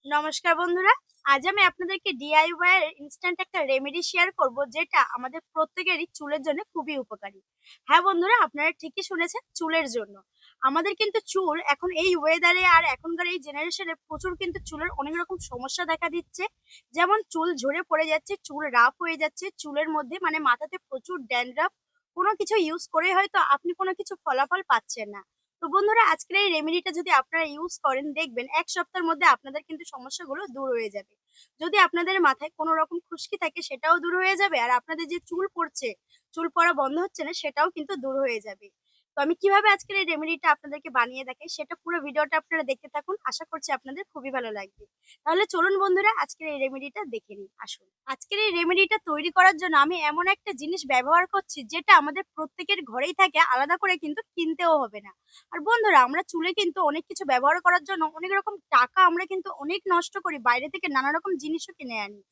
নমস্কার বন্ধুরা। আজ আমি আপনাদেরকে ডিআইওয়াই এর ইনস্ট্যান্ট একটা রেমেডি শেয়ার করব, যেটা আমাদের প্রত্যেকেরই চুলের জন্য খুবই উপকারী। হ্যাঁ বন্ধুরা, আপনারা ঠিকই শুনেছেন, চুলের জন্য। আমাদের কিন্তু চুল এখন এই ওয়েদারে আর এখনকার এই জেনারেশনে প্রচুর কিন্তু চুলের অনেক রকম সমস্যা দেখা দিচ্ছে। যেমন চুল ঝরে পড়ে যাচ্ছে, চুল রাফ হয়ে যাচ্ছে, চুলের মধ্যে মানে মাথাতে প্রচুর ড্যান্ড্রাফ। কোনো কিছু ইউজ করে হয়তো আপনি কোনো কিছু ফলাফল পাচ্ছেন না। তো বন্ধুরা, আজকের এই রেমেডিটা যদি আপনারা ইউজ করেন, দেখবেন এক সপ্তাহের মধ্যে আপনাদের কিন্তু সমস্যাগুলো দূর হয়ে যাবে। যদি আপনাদের মাথায় কোনো রকম খুশকি থাকে, সেটাও দূর হয়ে যাবে, আর আপনাদের যে চুল পড়ছে, চুল পড়া বন্ধ হচ্ছে না, সেটাও কিন্তু দূর হয়ে যাবে। তো আমি কিভাবে আজকের এই রেমেডিটা আপনাদেরকে বানিয়ে দেখাই, সেটা পুরো ভিডিওটা আপনারা দেখতে থাকুন। আশা করছি আপনাদের খুবই ভালো লাগবে। তাহলে চলুন বন্ধুরা, আজকের এই রেমেডিটা দেখে নিই। আসুন, আজকের এই রেমেডিটা তৈরি করার জন্য আমি এমন একটা জিনিস ব্যবহার করছি, যেটা আমাদের প্রত্যেকের ঘরেই থাকে, আলাদা করে কিন্তু কিনতেও হবে না। আর বন্ধুরা, আমরা চুলে কিন্তু অনেক কিছু ব্যবহার করার জন্য অনেক রকম টাকা আমরা কিন্তু অনেক নষ্ট করি, বাইরে থেকে নানা রকম জিনিসও কিনে আনি।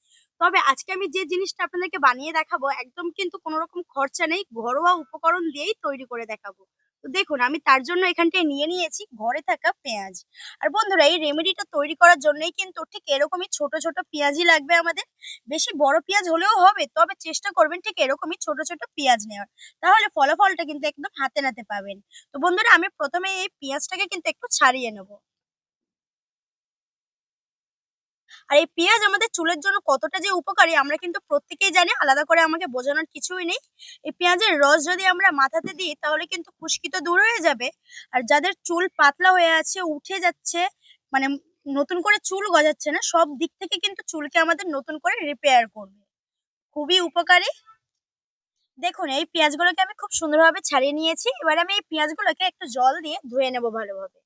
তবে আজকে আমি যে জিনিসটা আপনাদেরকে বানিয়ে দেখাবো, একদম কিন্তু কোনো রকম খরচা নেই, ঘরোয়া উপকরণ দিয়েই তৈরি করে দেখাবো। তো দেখুন, আমি তার জন্য এখানটায় নিয়ে নিয়েছি ঘরে থাকা পেঁয়াজ। আর বন্ধুরা, এই রেমেডিটা তৈরি করার জন্যই কিন্তু ঠিক এরকমই ছোট ছোট পেঁয়াজই লাগবে আমাদের। বেশি বড় পেঁয়াজ হলেও হবে, তবে চেষ্টা করবেন ঠিক এরকমই ছোট ছোট পেঁয়াজ নেওয়ার। তাহলে ফলাফলটা কিন্তু একদম হাতে নাতে পাবেন। তো বন্ধুরা, আমি প্রথমে এই পেঁয়াজটাকে কিন্তু একটু ছাড়িয়ে নেব। আর এই পেঁয়াজ আমাদের চুলের জন্য কতটা যে উপকারী, আমরা কিন্তু প্রত্যেকেই জানি, আলাদা করে আমাকে বোঝানোর কিছুই নেই। এই পেঁয়াজের রস যদি আমরা মাথাতে দিই, তাহলে কিন্তু খুশকি তো দূর হয়ে যাবে। আর যাদের চুল পাতলা হয়ে আছে, উঠে যাচ্ছে, মানে নতুন করে চুল গজাচ্ছে না, সব দিক থেকে কিন্তু চুলকে আমাদের নতুন করে রিপেয়ার করবে। খুবই উপকারী। দেখুন, এই পেঁয়াজগুলোকে আমি খুব সুন্দরভাবে ছাড়িয়ে নিয়েছি। এবার আমি এই পেঁয়াজগুলোকে একটু জল দিয়ে ধুয়ে নেবো ভালোভাবে।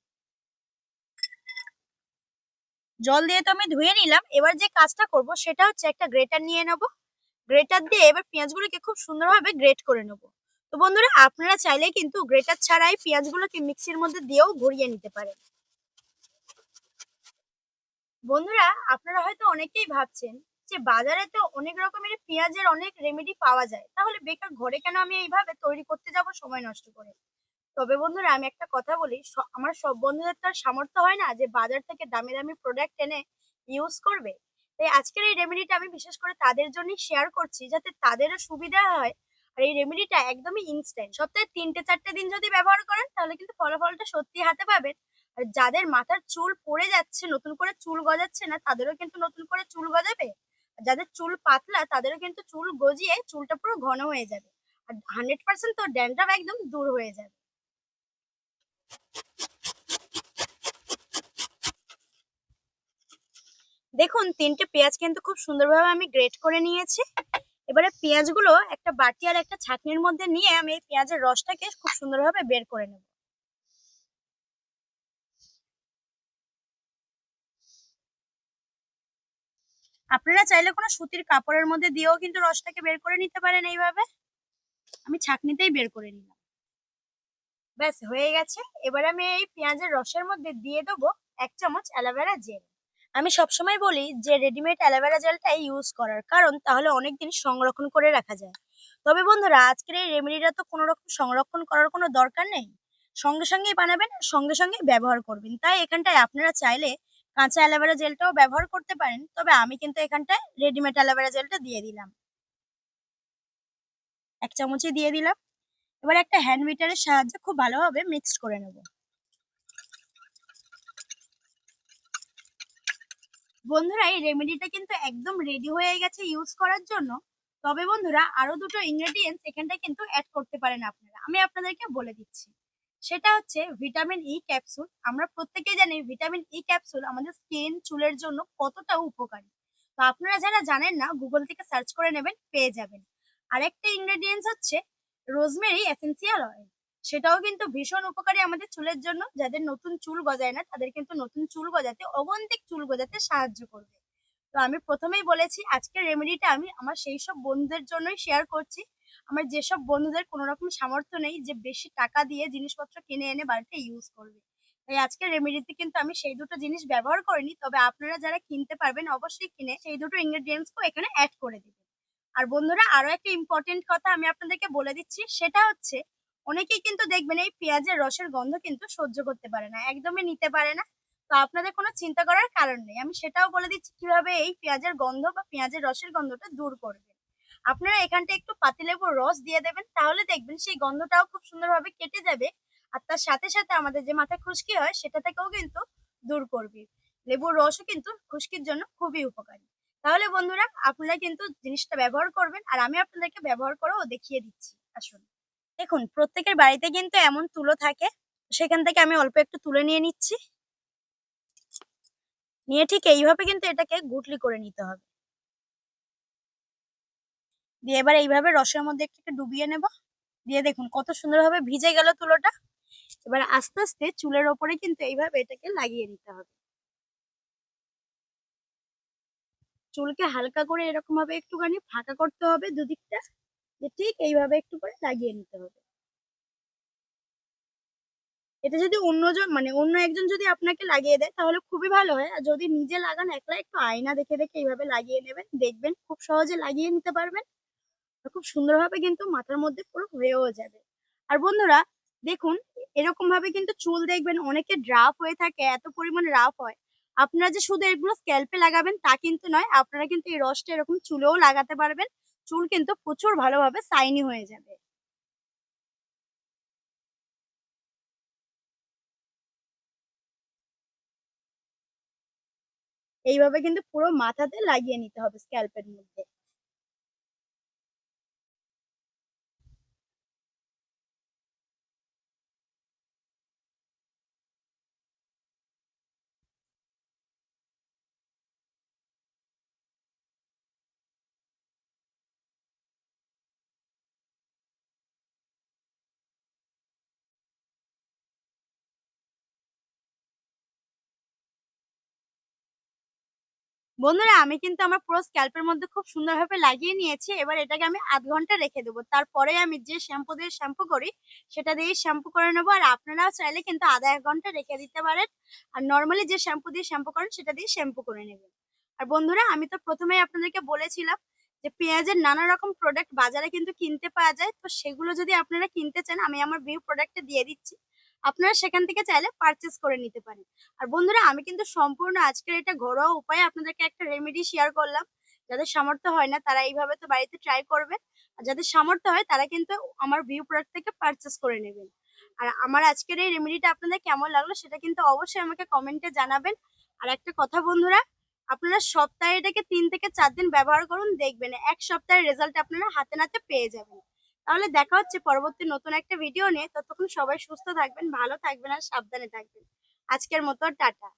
জল দিয়ে তো আমি ধুয়ে নিলাম। এবার যে কাজটা করব, সেটা হচ্ছে একটা গ্রেটার নিয়ে নেব। গ্রেটার দিয়ে এবার পেঁয়াজগুলোকে খুব সুন্দরভাবে গ্রেট করে নেব। তো বন্ধুরা, আপনারা চাইলে কিন্তু গ্রেটার ছাড়াই পেঁয়াজগুলোকে মিক্সির মধ্যে দিয়েও ঘুরিয়ে নিতে পারেন। বন্ধুরা, আপনারা হয়তো অনেকেই ভাবছেন যে বাজারে তো অনেক রকমের পেঁয়াজের অনেক রেমেডি পাওয়া যায়, তাহলে বেকার ঘরে কেন আমি এইভাবে তৈরি করতে যাব সময় নষ্ট করে। তবে বন্ধুরা, আমি একটা কথা বলি, আমার সব বন্ধুদের তো আর সামর্থ্য হয় না যে বাজার থেকে দামি দামি প্রোডাক্ট এনে ইউজ করবে। তাই আজকের এই রেমেডিটা আমি বিশেষ করে তাদের জন্যই শেয়ার করছি, যাতে তাদেরও সুবিধা হয়। আর এই রেমেডিটা একদমই ইনস্ট্যান্ট, সপ্তাহে 3-4 দিন যদি ব্যবহার করেন, তাহলে কিন্তু ফলাফলটা সত্যি হাতে পাবেন। আর যাদের মাথার চুল পড়ে যাচ্ছে, নতুন করে চুল গজাচ্ছে না, তাদেরও কিন্তু নতুন করে চুল গজাবে। আর যাদের চুল পাতলা, তাদেরও কিন্তু চুল গজিয়ে চুলটা পুরো ঘন হয়ে যাবে। আর 100% তো ড্যান্ড্রাফ একদম দূর হয়ে যাবে। দেখুন, 3টে পেঁয়াজ কিন্তু খুব সুন্দরভাবে আমি গ্রেট করে নিয়েছি। এবারে পেঁয়াজগুলো একটা বাটি আর একটা ছাঁকনির মধ্যে নিয়ে আমি এই পেঁয়াজের রসটাকে খুব সুন্দরভাবে বের করে নেব। আপনারা চাইলে কোনো সুতির কাপড়ের মধ্যে দিয়েও কিন্তু রসটাকে বের করে নিতে পারেন এইভাবে। আমি ছাঁকনিতেই বের করে নিলাম। ব্যাস হয়ে গেছে। এবার আমি এই পেঁয়াজের রসের মধ্যে দিয়ে দেবো 1 চামচ অ্যালোভেরা জেল। আমি সবসময় বলি যে রেডিমেড অ্যালোভেরা জেলটাই ইউজ করার, কারণ তাহলে অনেকদিন সংরক্ষণ করে রাখা যায়। তবে বন্ধুরা, আজকের এই রেমেডিটা তো কোনো রকম সংরক্ষণ করার কোনো দরকার নেই। সঙ্গে সঙ্গেই বানাবেন, আর সঙ্গে সঙ্গেই ব্যবহার করবেন। তাই এখানটায় আপনারা চাইলে কাঁচা অ্যালোভেরা জেলটাও ব্যবহার করতে পারেন, তবে আমি কিন্তু এখানটায় রেডিমেড অ্যালোভেরা জেলটা দিয়ে দিলাম। 1 চামচই দিয়ে দিলাম। এবার একটা হ্যান্ড মিটারের সাহায্যে খুব ভালোভাবে মিক্সড করে নেব। বন্ধুরা, এই রেমেডিটা কিন্তু একদম রেডি হয়ে গেছে ইউজ করার জন্য। তবে বন্ধুরা, আরো দুটো ইনগ্রেডিয়েন্টস এখানটায় কিন্তু অ্যাড করতে পারেন আপনারা, আমি আপনাদেরকে বলে দিচ্ছি। সেটা হচ্ছে ভিটামিন ই ক্যাপসুল। আমরা প্রত্যেকেই জানি ভিটামিন ই ক্যাপসুল আমাদের স্কিন, চুলের জন্য কতটা উপকারী। তো আপনারা যারা জানেন না, গুগল থেকে সার্চ করে নেবেন, পেয়ে যাবেন। আরেকটা ইনগ্রেডিয়েন্টস হচ্ছে রোজমেরি এসেন্সিয়াল অয়েল। সেটাও কিন্তু ভীষণ উপকারী আমাদের চুলের জন্য। যাদের নতুন চুল গজায় না, তাদের কিন্তু নতুন চুল গজাতে, অগন্তিক চুল গজাতে সাহায্য করবে। তো আমি প্রথমেই বলেছি, আজকের রেমেডিটা আমি আমার সেই সব বন্ধুদের জন্যই শেয়ার করছি। আমার যেসব বন্ধুদের কোনো রকম সামর্থ্য নেই যে বেশি টাকা দিয়ে জিনিসপত্র কিনে এনে বাড়িতে ইউজ করবে। তাই আজকের রেমেডিতে কিন্তু আমি সেই দুটো জিনিস ব্যবহার করিনি। তবে আপনারা যারা কিনতে পারবেন, অবশ্যই কিনে সেই দুটো ইনগ্রেডিয়েন্টসকেও এখানে অ্যাড করে দিবেন। আর বন্ধুরা, আরো একটা ইম্পর্টেন্ট কথা আমি আপনাদেরকে বলে দিচ্ছি, সেটা হচ্ছে অনেকেই কিন্তু দেখবেন এই পেঁয়াজের রসের গন্ধ কিন্তু সহ্য করতে পারে না, একদমই নিতে পারে না। তো আপনাদের কোনো চিন্তা করার কারণ নেই। আমি সেটাও বলে দিচ্ছি কিভাবে এই পেঁয়াজের গন্ধ বা পেঁয়াজের রসের গন্ধটা দূর করবেন। আপনারা এখানটা একটু পাতিলেবুর রস দিয়ে দেবেন, তাহলে দেখবেন সেই গন্ধটাও খুব সুন্দরভাবে কেটে যাবে। আর তার সাথে সাথে আমাদের যে মাথায় খুশকি হয় সেটা থেকেও কিন্তু দূর করবে। লেবুর রসও কিন্তু খুশকির জন্য খুবই উপকারী। তাহলে বন্ধুরা আপনারা কিন্তু জিনিসটা ব্যবহার করবেন, আর আমি আপনাদেরকে ব্যবহার করেও দেখিয়ে দিচ্ছি। আসুন, দেখুন প্রত্যেকের বাড়িতে কিন্তু এমন তুলো থাকে, সেখান থেকে আমি অল্প একটু তুলে নিয়ে নিচ্ছি। নিয়ে ঠিক এইভাবে কিন্তু এটাকে গুটলি করে নিতে হবে। দিয়ে এবার এইভাবে রসের মধ্যে একটু ডুবিয়ে নেব। দিয়ে দেখুন কত সুন্দরভাবে ভিজে গেল তুলোটা। এবার আস্তে আস্তে চুলের ওপরে কিন্তু এইভাবে এটাকে লাগিয়ে নিতে হবে। চুলকে হালকা করে এরকম ভাবে একটুখানি ফাঁকা করতে হবে দুদিকটা, যে ঠিক এইভাবে একটু করে লাগিয়ে নিতে হবে। এটা যদি অন্যজন মানে অন্য একজন যদি আপনাকে লাগিয়ে দেয় তাহলে খুবই ভালো হয়, আর যদি নিজে লাগান একলা একটু আয়না দেখে দেখে এইভাবে লাগিয়ে নেবেন, দেখবেন খুব সহজে লাগিয়ে নিতে পারবেন। খুব সুন্দরভাবে কিন্তু মাথার মধ্যে পুরো হয়েও যাবে। আর বন্ধুরা দেখুন, এরকম ভাবে কিন্তু চুল দেখবেন অনেকে ড্রাফ হয়ে থাকে, এত পরিমাণে রাফ হয়। আপনারা যে শুধু এগুলো স্ক্যাল্পে লাগাবেন তা কিন্তু নয়, আপনারা কিন্তু এই রসটা এরকম চুলেও লাগাতে পারবেন। চুল কিন্তু প্রচুর ভালোভাবে শাইনি হয়ে যাবে। এইভাবে কিন্তু পুরো মাথাতে লাগিয়ে নিতে হবে স্ক্যাল্পের মধ্যে। বন্ধুরা আমি কিন্তু আমার পুরো স্ক্যাল্পের মধ্যে খুব সুন্দরভাবে লাগিয়ে নিয়েছি। এবার এটাকে আমি আধ ঘন্টা রেখে দেবো, তারপরে আমি যে শ্যাম্পু দিয়ে শ্যাম্পু করি সেটা দিয়ে শ্যাম্পু করে নেবো। আর আপনারাও চাইলে কিন্তু আধা এক ঘন্টা রেখে দিতে পারেন, আর নর্মালি যে শ্যাম্পু দিয়ে শ্যাম্পু করেন সেটা দিয়ে শ্যাম্পু করে নেবেন। আর বন্ধুরা আমি তো প্রথমেই আপনাদেরকে বলেছিলাম যে পেঁয়াজের নানা রকম প্রোডাক্ট বাজারে কিন্তু কিনতে পাওয়া যায়, তো সেগুলো যদি আপনারা কিনতে চান আমি আমার ভিউ প্রোডাক্টে দিয়ে দিচ্ছি, আপনারা সেখান থেকে চাইলে পারচেস করে নিতে পারেন। আর বন্ধুরা আমি কিন্তু সম্পূর্ণ আজকের এটা ঘরোয়া উপায়ে আপনাদেরকে একটা রেমেডি শেয়ার করলাম। যাদের সামর্থ্য হয় না তারা এইভাবে তো বাড়িতে ট্রাই করবেন, আর যাদের সামর্থ্য হয় তারা কিন্তু আমার ভিউ প্রোডাক্ট থেকে পারচেস করে নেবেন। আর আমার আজকের এই রেমেডিটা আপনাদের কেমন লাগলো সেটা কিন্তু অবশ্যই আমাকে কমেন্টে জানাবেন। আর একটা কথা বন্ধুরা, আপনারা সপ্তাহে এটাকে 3 থেকে 4 দিন ব্যবহার করুন, দেখবেন এক সপ্তাহের রেজাল্ট আপনারা হাতে নাতে পেয়ে যাবেন। তাহলে দেখা হচ্ছে পরবর্তী নতুন একটা ভিডিও নিয়ে। ততক্ষণ সবাই সুস্থ থাকবেন, ভালো থাকবেন আর সাবধানে থাকবেন। আজকের মতো টাটা।